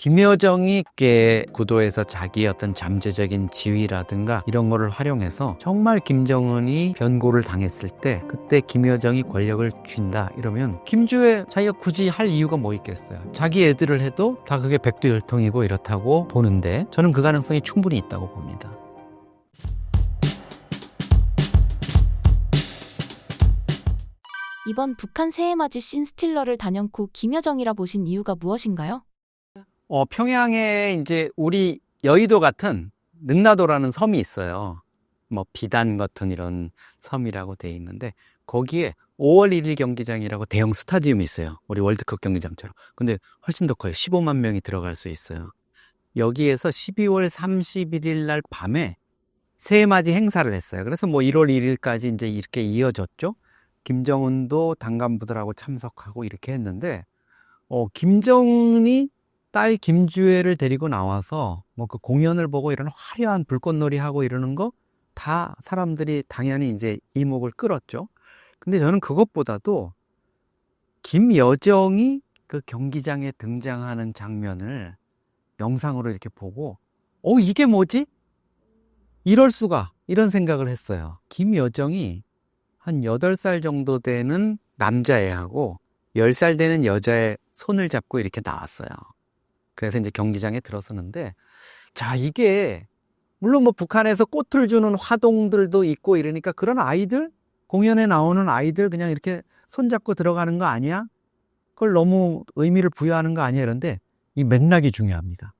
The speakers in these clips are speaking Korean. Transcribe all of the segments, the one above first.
김여정이 국계 구도에서 자기의 어떤 잠재적인 지위라든가 이런 거를 활용해서 정말 김정은이 변고를 당했을 때 그때 김여정이 권력을 쥔다 이러면 김주에 자기가 굳이 할 이유가 뭐 있겠어요. 자기 애들을 해도 다 그게 백두혈통이고 이렇다고 보는데 저는 그 가능성이 충분히 있다고 봅니다. 이번 북한 새해맞이 씬스틸러를 단연코 김여정이라 보신 이유가 무엇인가요? 평양에 이제 우리 여의도 같은 능라도라는 섬이 있어요. 뭐 비단 같은 이런 섬이라고 돼 있는데 거기에 5월 1일 경기장이라고 대형 스타디움이 있어요. 우리 월드컵 경기장처럼. 근데 훨씬 더 커요. 15만 명이 들어갈 수 있어요. 여기에서 12월 31일 날 밤에 새해맞이 행사를 했어요. 그래서 뭐 1월 1일까지 이제 이렇게 이어졌죠. 김정은도 당간부들하고 참석하고 이렇게 했는데 김정은이 딸 김주애를 데리고 나와서 뭐 그 공연을 보고 이런 화려한 불꽃놀이 하고 이러는 거 다 사람들이 당연히 이제 이목을 끌었죠. 근데 저는 그것보다도 김여정이 그 경기장에 등장하는 장면을 영상으로 이렇게 보고 이게 뭐지? 이럴 수가 이런 생각을 했어요. 김여정이 한 8살 정도 되는 남자애하고 10살 되는 여자의 손을 잡고 이렇게 나왔어요. 그래서 이제 경기장에 들어서는데, 자, 이게, 물론 뭐 북한에서 꽃을 주는 화동들도 있고 이러니까 그런 아이들, 공연에 나오는 아이들 그냥 이렇게 손잡고 들어가는 거 아니야? 그걸 너무 의미를 부여하는 거 아니야? 이런데 이 맥락이 중요합니다.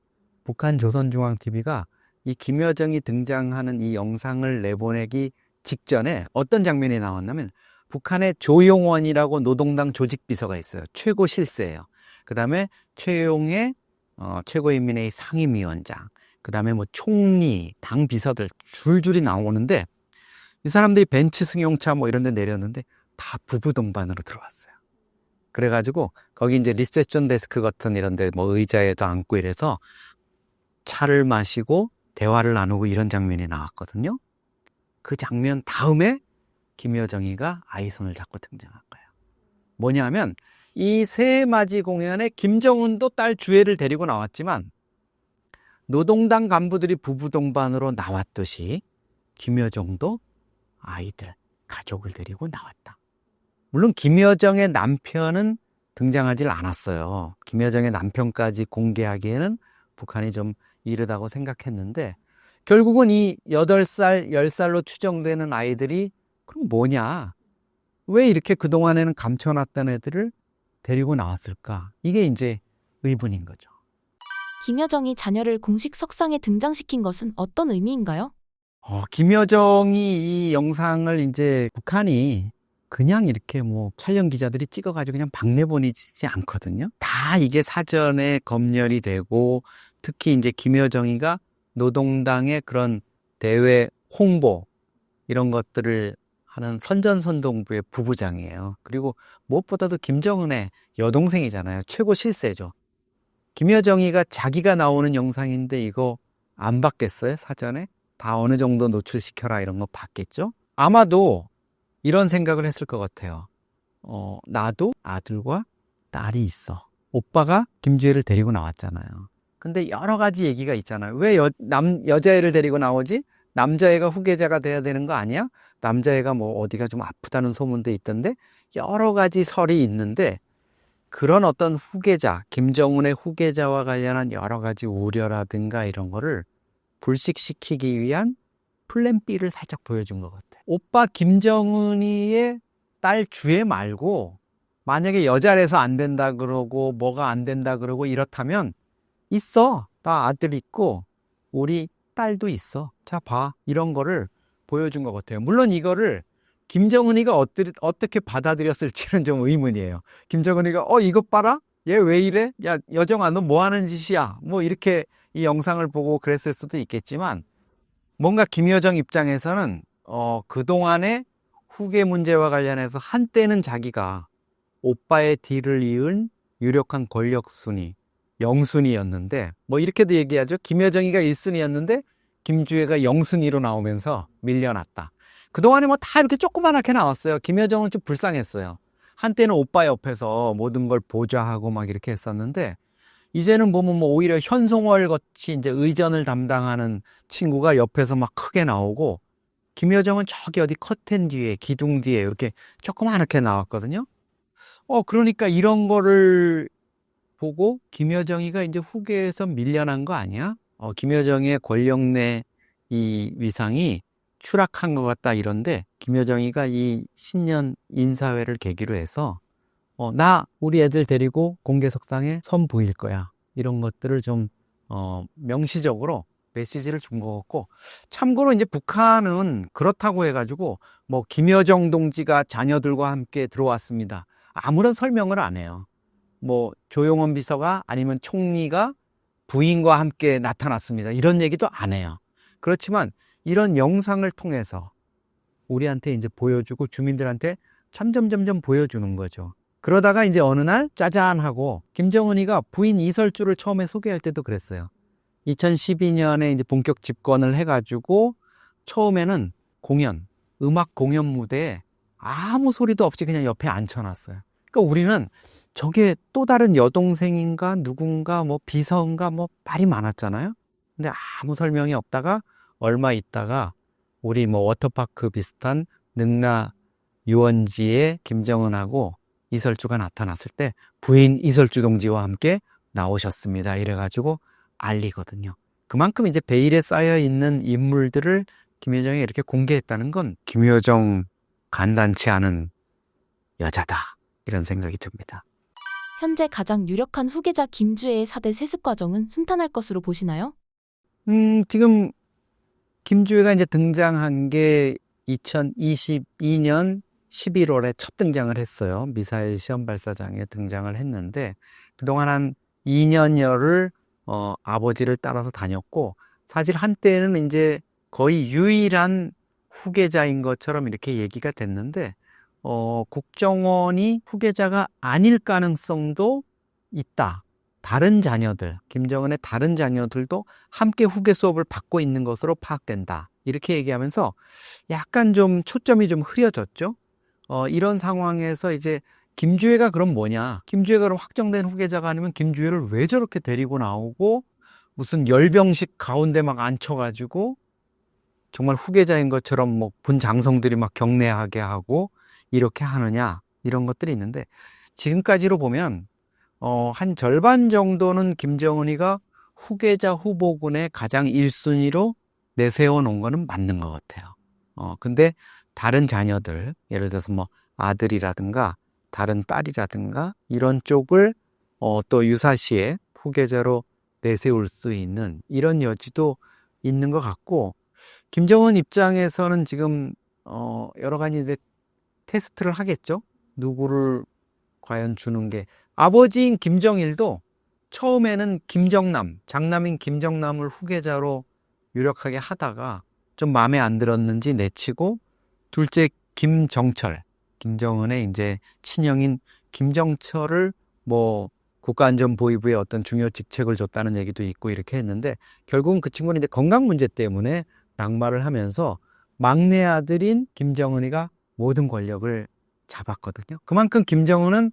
북한 조선중앙TV가 이 김여정이 등장하는 이 영상을 내보내기 직전에 어떤 장면이 나왔냐면 북한의 조용원이라고 노동당 조직비서가 있어요. 최고 실세예요. 그 다음에 최용의 최고인민회의 상임위원장, 그 다음에 뭐 총리, 당 비서들 줄줄이 나오는데 이 사람들이 벤츠 승용차 뭐 이런 데 내렸는데 다 부부 동반으로 들어왔어요. 그래가지고 거기 이제 리셉션 데스크 같은 이런 데 뭐 의자에도 앉고 이래서 차를 마시고 대화를 나누고 이런 장면이 나왔거든요. 그 장면 다음에 김여정이가 아이 손을 잡고 등장한 거예요. 뭐냐면 이 새해맞이 공연에 김정은도 딸 주애를 데리고 나왔지만 노동당 간부들이 부부 동반으로 나왔듯이 김여정도 아이들, 가족을 데리고 나왔다. 물론 김여정의 남편은 등장하질 않았어요. 김여정의 남편까지 공개하기에는 북한이 좀 이르다고 생각했는데 결국은 이 8살, 10살로 추정되는 아이들이 그럼 뭐냐? 왜 이렇게 그동안에는 감춰놨던 애들을 데리고 나왔을까? 이게 이제 의문인 거죠. 김여정이 자녀를 공식 석상에 등장시킨 것은 어떤 의미인가요? 김여정이 이 영상을 이제 북한이 그냥 이렇게 뭐 촬영 기자들이 찍어가지고 그냥 박내보내지 않거든요. 다 이게 사전에 검열이 되고 특히 이제 김여정이가 노동당의 그런 대외 홍보 이런 것들을 하는 선전선동부의 부부장이에요. 그리고 무엇보다도 김정은의 여동생이잖아요. 최고 실세죠. 김여정이가 자기가 나오는 영상인데 이거 안 봤겠어요? 사전에? 다 어느 정도 노출시켜라 이런 거 봤겠죠? 아마도 이런 생각을 했을 것 같아요. 나도 아들과 딸이 있어. 오빠가 김주애를 데리고 나왔잖아요. 근데 여러 가지 얘기가 있잖아요. 왜 여자애를 데리고 나오지? 남자애가 후계자가 돼야 되는 거 아니야? 남자애가 뭐 어디가 좀 아프다는 소문도 있던데 여러 가지 설이 있는데 그런 어떤 후계자, 김정은의 후계자와 관련한 여러 가지 우려라든가 이런 거를 불식시키기 위한 플랜 B를 살짝 보여준 것 같아요. 오빠 김정은이의 딸 주애 말고 만약에 여자라서 안 된다 그러고 뭐가 안 된다 그러고 이렇다면 있어. 나 아들 있고 우리 딸도 있어. 자, 봐. 이런 거를 보여준 것 같아요. 물론 이거를 김정은이가 어떻게 받아들였을지는 좀 의문이에요. 김정은이가 이것 봐라? 얘 왜 이래? 야, 여정아, 너 뭐 하는 짓이야? 뭐 이렇게 이 영상을 보고 그랬을 수도 있겠지만 뭔가 김여정 입장에서는 그동안의 후계 문제와 관련해서 한때는 자기가 오빠의 뒤를 이은 유력한 권력순위, 영순위였는데 뭐 이렇게도 얘기하죠. 김여정이가 1순위였는데 김주애가 영순위로 나오면서 밀려났다. 그동안에 뭐 다 이렇게 조그만하게 나왔어요. 김여정은 좀 불쌍했어요. 한때는 오빠 옆에서 모든 걸 보좌하고 막 이렇게 했었는데 이제는 보면 뭐 오히려 현송월 같이 이제 의전을 담당하는 친구가 옆에서 막 크게 나오고, 김여정은 저기 어디 커튼 뒤에, 기둥 뒤에 이렇게 조그맣게 나왔거든요. 그러니까 이런 거를 보고 김여정이가 이제 후계에서 밀려난 거 아니야? 김여정의 권력 내 이 위상이 추락한 것 같다 이런데, 김여정이가 이 신년 인사회를 계기로 해서 나 우리 애들 데리고 공개석상에 선 보일 거야, 이런 것들을 좀 명시적으로 메시지를 준 것 같고, 참고로 이제 북한은 그렇다고 해가지고 뭐 김여정 동지가 자녀들과 함께 들어왔습니다, 아무런 설명을 안 해요. 뭐 조용원 비서가 아니면 총리가 부인과 함께 나타났습니다, 이런 얘기도 안 해요. 그렇지만 이런 영상을 통해서 우리한테 이제 보여주고 주민들한테 점점 보여주는 거죠. 그러다가 이제 어느 날 짜잔 하고, 김정은이가 부인 이설주를 처음에 소개할 때도 그랬어요. 2012년에 이제 본격 집권을 해가지고 처음에는 음악 공연 무대에 아무 소리도 없이 그냥 옆에 앉혀놨어요. 그러니까 우리는 저게 또 다른 여동생인가 누군가 뭐 비서인가 뭐 말이 많았잖아요. 근데 아무 설명이 없다가 얼마 있다가 우리 뭐 워터파크 비슷한 능라 유원지에 김정은하고 이설주가 나타났을 때 부인 이설주 동지와 함께 나오셨습니다, 이래가지고 알리거든요. 그만큼 이제 베일에 쌓여 있는 인물들을 김여정이 이렇게 공개했다는 건 김여정 간단치 않은 여자다, 이런 생각이 듭니다. 현재 가장 유력한 후계자 김주애의 4대 세습 과정은 순탄할 것으로 보시나요? 지금 김주애가 이제 등장한 게 2022년 11월에 첫 등장을 했어요. 미사일 시험 발사장에 등장을 했는데, 그동안 한 2년여를 아버지를 따라서 다녔고, 사실 한때는 이제 거의 유일한 후계자인 것처럼 이렇게 얘기가 됐는데, 국정원이 후계자가 아닐 가능성도 있다. 다른 자녀들, 김정은의 다른 자녀들도 함께 후계 수업을 받고 있는 것으로 파악된다, 이렇게 얘기하면서 약간 좀 초점이 좀 흐려졌죠. 이런 상황에서 이제 김주애가 그럼 뭐냐? 김주애가 그럼 확정된 후계자가 아니면 김주애를 왜 저렇게 데리고 나오고 무슨 열병식 가운데 막 앉혀가지고 정말 후계자인 것처럼 뭐 분장성들이 막 경례하게 하고 이렇게 하느냐, 이런 것들이 있는데, 지금까지로 보면 한 절반 정도는 김정은이가 후계자 후보군의 가장 1순위로 내세워 놓은 거는 맞는 것 같아요. 근데 다른 자녀들, 예를 들어서 뭐 아들이라든가 다른 딸이라든가 이런 쪽을 또 유사시에 후계자로 내세울 수 있는 이런 여지도 있는 것 같고, 김정은 입장에서는 지금 여러 가지 이제 테스트를 하겠죠. 누구를 과연 주는 게, 아버지인 김정일도 처음에는 장남인 김정남을 후계자로 유력하게 하다가 좀 마음에 안 들었는지 내치고, 둘째 김정철, 김정은의 이제 친형인 김정철을 뭐 국가안전보위부의 어떤 중요 직책을 줬다는 얘기도 있고 이렇게 했는데, 결국은 그 친구는 이제 건강 문제 때문에 낙마를 하면서 막내 아들인 김정은이가 모든 권력을 잡았거든요. 그만큼 김정은은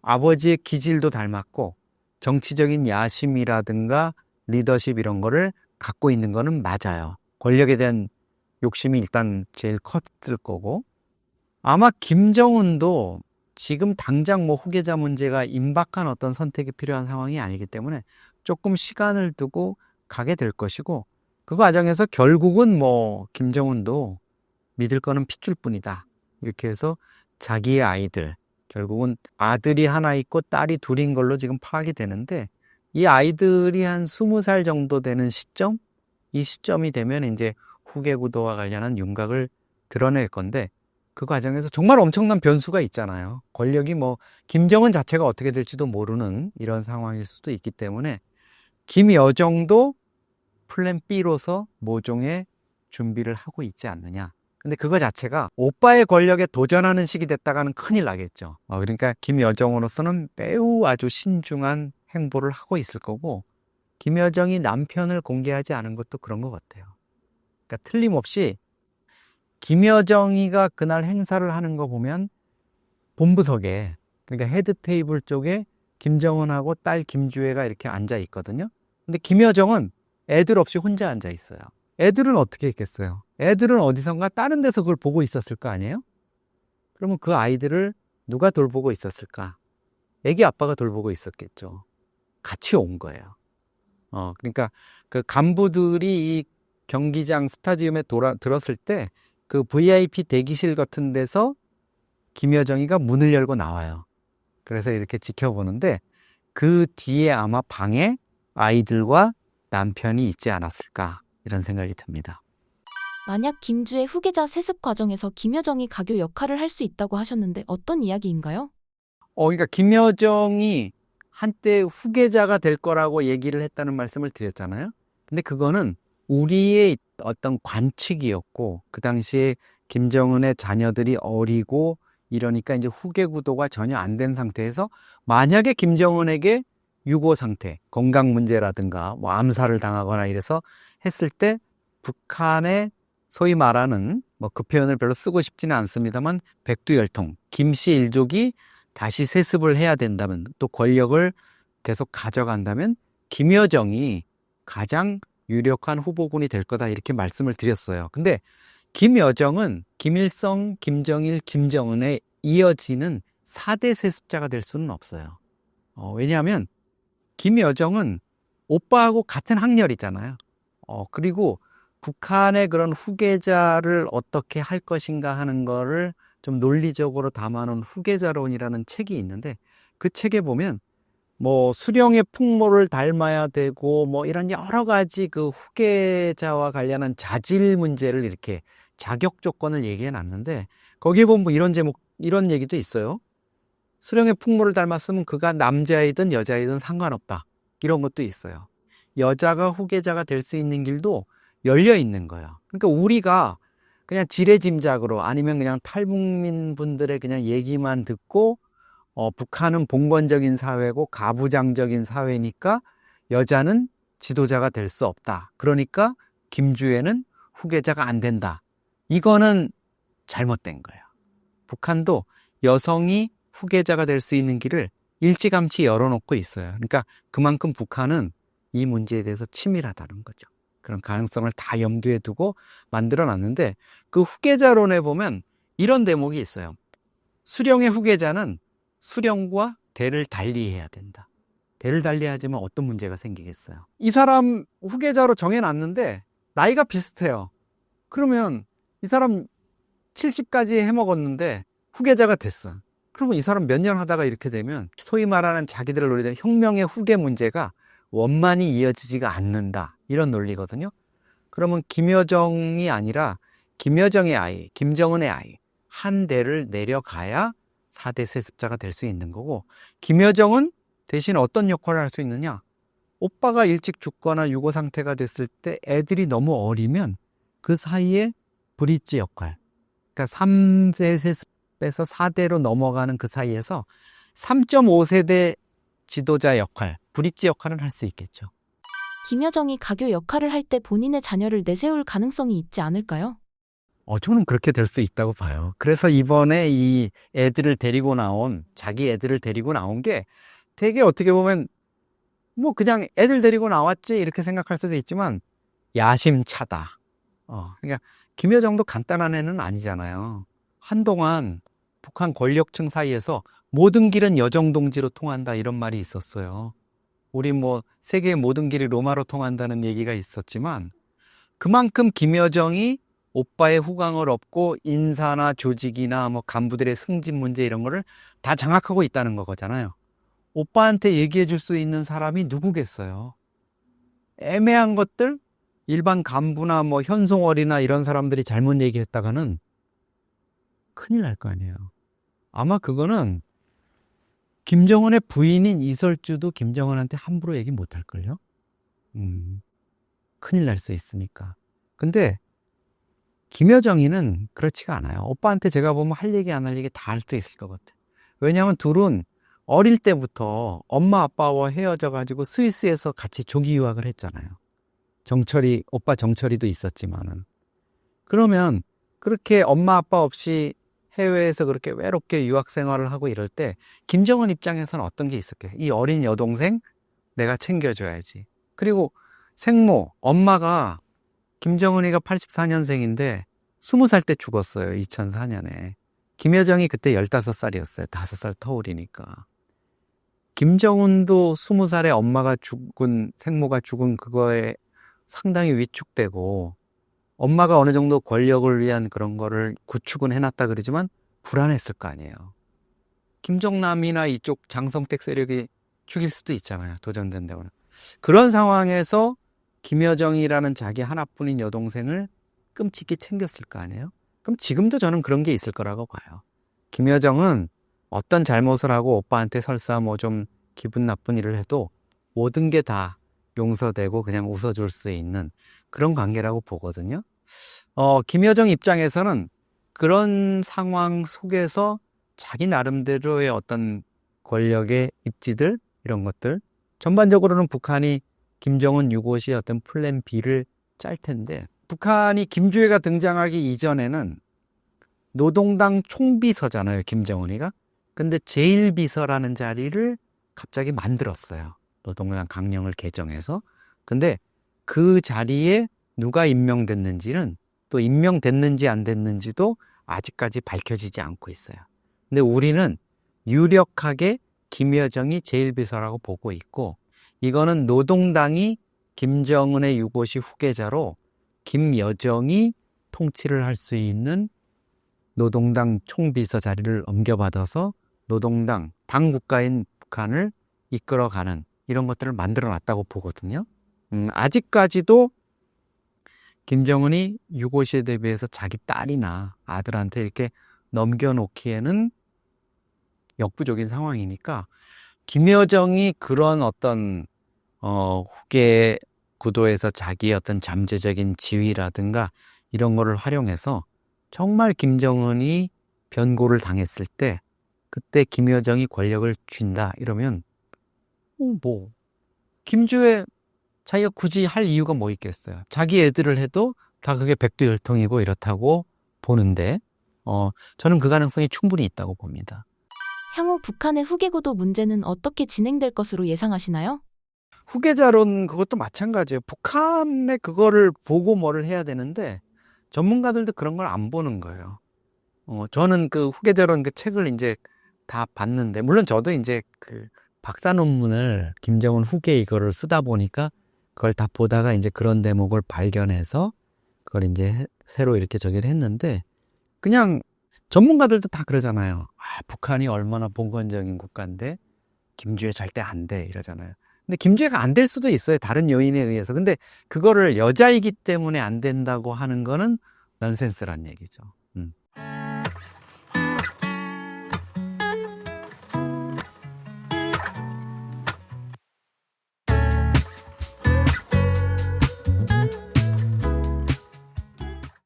아버지의 기질도 닮았고 정치적인 야심이라든가 리더십 이런 거를 갖고 있는 거는 맞아요. 권력에 대한 욕심이 일단 제일 컸을 거고, 아마 김정은도 지금 당장 뭐 후계자 문제가 임박한 어떤 선택이 필요한 상황이 아니기 때문에 조금 시간을 두고 가게 될 것이고, 그 과정에서 결국은 뭐 김정은도 믿을 거는 핏줄 뿐이다, 이렇게 해서 자기의 아이들, 결국은 아들이 하나 있고 딸이 둘인 걸로 지금 파악이 되는데, 이 아이들이 한 20살 정도 되는 시점, 이 시점이 되면 이제 후계 구도와 관련한 윤곽을 드러낼 건데, 그 과정에서 정말 엄청난 변수가 있잖아요. 권력이 뭐 김정은 자체가 어떻게 될지도 모르는 이런 상황일 수도 있기 때문에 김여정도 플랜 B로서 모종의 준비를 하고 있지 않느냐. 근데 그거 자체가 오빠의 권력에 도전하는 식이 됐다가는 큰일 나겠죠. 그러니까 김여정으로서는 매우 아주 신중한 행보를 하고 있을 거고, 김여정이 남편을 공개하지 않은 것도 그런 것 같아요. 그러니까 틀림없이 김여정이가 그날 행사를 하는 거 보면 본부석에, 그러니까 헤드 테이블 쪽에 김정은하고 딸 김주애가 이렇게 앉아 있거든요. 근데 김여정은 애들 없이 혼자 앉아 있어요. 애들은 어떻게 했겠어요? 애들은 어디선가 다른 데서 그걸 보고 있었을 거 아니에요? 그러면 그 아이들을 누가 돌보고 있었을까? 애기 아빠가 돌보고 있었겠죠. 같이 온 거예요. 그러니까 그 간부들이 이 경기장 스타디움에 들었을 때 그 VIP 대기실 같은 데서 김여정이가 문을 열고 나와요. 그래서 이렇게 지켜보는데 그 뒤에 아마 방에 아이들과 남편이 있지 않았을까 이런 생각이 듭니다. 만약 김주의 후계자 세습 과정에서 김여정이 가교 역할을 할 수 있다고 하셨는데 어떤 이야기인가요? 그러니까 김여정이 한때 후계자가 될 거라고 얘기를 했다는 말씀을 드렸잖아요. 근데 그거는 우리의 어떤 관측이었고, 그 당시에 김정은의 자녀들이 어리고 이러니까 이제 후계 구도가 전혀 안 된 상태에서 만약에 김정은에게 유고 상태, 건강 문제라든가 뭐 암살을 당하거나 이래서 했을 때 북한의 소위 말하는 뭐 그 표현을 별로 쓰고 싶지는 않습니다만 백두열통, 김씨 일족이 다시 세습을 해야 된다면 또 권력을 계속 가져간다면 김여정이 가장 유력한 후보군이 될 거다 이렇게 말씀을 드렸어요. 근데 김여정은 김일성, 김정일, 김정은에 이어지는 4대 세습자가 될 수는 없어요. 왜냐하면 김여정은 오빠하고 같은 학렬이잖아요. 그리고 북한의 그런 후계자를 어떻게 할 것인가 하는 거를 좀 논리적으로 담아놓은 후계자론이라는 책이 있는데 그 책에 보면 뭐 수령의 풍모를 닮아야 되고 뭐 이런 여러 가지 그 후계자와 관련한 자질 문제를 이렇게 자격 조건을 얘기해 놨는데 거기에 보면 뭐 이런 제목, 이런 얘기도 있어요. 수령의 풍모를 닮았으면 그가 남자이든 여자이든 상관없다. 이런 것도 있어요. 여자가 후계자가 될 수 있는 길도 열려 있는 거예요. 그러니까 우리가 그냥 지레짐작으로 아니면 그냥 탈북민 분들의 그냥 얘기만 듣고 북한은 봉건적인 사회고 가부장적인 사회니까 여자는 지도자가 될 수 없다. 그러니까 김주애는 후계자가 안 된다. 이거는 잘못된 거예요. 북한도 여성이 후계자가 될 수 있는 길을 일찌감치 열어놓고 있어요. 그러니까 그만큼 북한은 이 문제에 대해서 치밀하다는 거죠. 그런 가능성을 다 염두에 두고 만들어놨는데 그 후계자론에 보면 이런 대목이 있어요. 수령의 후계자는 수령과 대를 달리해야 된다. 대를 달리하지만 어떤 문제가 생기겠어요? 이 사람 후계자로 정해놨는데 나이가 비슷해요. 그러면 이 사람 70까지 해먹었는데 후계자가 됐어. 그러면 이 사람 몇 년 하다가 이렇게 되면 소위 말하는 자기들을 노리던 혁명의 후계 문제가 원만히 이어지지가 않는다. 이런 논리거든요. 그러면 김여정이 아니라 김여정의 아이, 김정은의 아이 한 대를 내려가야 4대 세습자가 될 수 있는 거고 김여정은 대신 어떤 역할을 할 수 있느냐? 오빠가 일찍 죽거나 유고 상태가 됐을 때 애들이 너무 어리면 그 사이에 브릿지 역할, 그러니까 3대 세습에서 4대로 넘어가는 그 사이에서 3.5세대 지도자 역할, 브릿지 역할을 할 수 있겠죠. 김여정이 가교 역할을 할 때 본인의 자녀를 내세울 가능성이 있지 않을까요? 저는 그렇게 될 수 있다고 봐요. 그래서 이번에 이 애들을 데리고 나온, 자기 애들을 데리고 나온 게 되게 어떻게 보면 뭐 그냥 애들 데리고 나왔지 이렇게 생각할 수도 있지만 야심차다. 그러니까 김여정도 간단한 애는 아니잖아요. 한동안 북한 권력층 사이에서 모든 길은 여정동지로 통한다 이런 말이 있었어요. 우리 뭐 세계의 모든 길이 로마로 통한다는 얘기가 있었지만 그만큼 김여정이 오빠의 후광을 얻고 인사나 조직이나 뭐 간부들의 승진 문제 이런 거를 다 장악하고 있다는 거잖아요. 오빠한테 얘기해 줄 수 있는 사람이 누구겠어요? 애매한 것들 일반 간부나 뭐 현송월이나 이런 사람들이 잘못 얘기했다가는 큰일 날 거 아니에요. 아마 그거는 김정은의 부인인 이설주도 김정은한테 함부로 얘기 못 할걸요? 큰일 날 수 있으니까. 근데 김여정이는 그렇지가 않아요. 오빠한테 제가 보면 할 얘기 안 할 얘기 다 할 수 있을 것 같아요. 왜냐하면 둘은 어릴 때부터 엄마 아빠와 헤어져 가지고 스위스에서 같이 조기 유학을 했잖아요. 정철이, 오빠 정철이도 있었지만은. 그러면 그렇게 엄마 아빠 없이 해외에서 그렇게 외롭게 유학 생활을 하고 이럴 때 김정은 입장에서는 어떤 게 있었겠어요? 이 어린 여동생 내가 챙겨줘야지. 그리고 생모, 엄마가 김정은이가 84년생인데 20살 때 죽었어요. 2004년에. 김여정이 그때 15살이었어요. 5살 터울이니까. 김정은도 20살에 엄마가 죽은, 생모가 죽은 그거에 상당히 위축되고 엄마가 어느 정도 권력을 위한 그런 거를 구축은 해놨다 그러지만 불안했을 거 아니에요. 김정남이나 이쪽 장성택 세력이 죽일 수도 있잖아요. 도전된다고는. 그런 상황에서 김여정이라는 자기 하나뿐인 여동생을 끔찍이 챙겼을 거 아니에요. 그럼 지금도 저는 그런 게 있을 거라고 봐요. 김여정은 어떤 잘못을 하고 오빠한테 설사 뭐 좀 기분 나쁜 일을 해도 모든 게 다 용서되고 그냥 웃어줄 수 있는 그런 관계라고 보거든요. 김여정 입장에서는 그런 상황 속에서 자기 나름대로의 어떤 권력의 입지들 이런 것들 전반적으로는 북한이 김정은 유고시의 어떤 플랜 B를 짤 텐데 북한이 김주애가 등장하기 이전에는 노동당 총비서잖아요, 김정은이가. 근데 제1비서라는 자리를 갑자기 만들었어요. 노동당 강령을 개정해서. 근데 그 자리에 누가 임명됐는지는 또 임명됐는지 안 됐는지도 아직까지 밝혀지지 않고 있어요. 근데 우리는 유력하게 김여정이 제1비서라고 보고 있고 이거는 노동당이 김정은의 유고시 후계자로 김여정이 통치를 할 수 있는 노동당 총비서 자리를 옮겨받아서 노동당, 당국가인 북한을 이끌어가는 이런 것들을 만들어 놨다고 보거든요. 아직까지도 김정은이 유고시에 대비해서 자기 딸이나 아들한테 이렇게 넘겨놓기에는 역부족인 상황이니까 김여정이 그런 어떤 후계 구도에서 자기의 어떤 잠재적인 지위라든가 이런 거를 활용해서 정말 김정은이 변고를 당했을 때 그때 김여정이 권력을 쥔다 이러면 뭐 김주애 자기가 굳이 할 이유가 뭐 있겠어요. 자기 애들을 해도 다 그게 백두혈통이고 이렇다고 보는데 저는 그 가능성이 충분히 있다고 봅니다. 향후 북한의 후계구도 문제는 어떻게 진행될 것으로 예상하시나요? 후계자론 그것도 마찬가지예요. 북한의 그거를 보고 뭐를 해야 되는데 전문가들도 그런 걸 안 보는 거예요. 저는 그 후계자론 그 책을 이제 다 봤는데 물론 저도 이제 그 박사 논문을 김정은 후계 이거를 쓰다 보니까 그걸 다 보다가 이제 그런 대목을 발견해서 그걸 이제 새로 이렇게 저기를 했는데 그냥 전문가들도 다 그러잖아요. 북한이 얼마나 봉건적인 국가인데 김주애 절대 안 돼 이러잖아요. 근데 김주애가 안 될 수도 있어요. 다른 요인에 의해서. 근데 그거를 여자이기 때문에 안 된다고 하는 거는 넌센스란 얘기죠.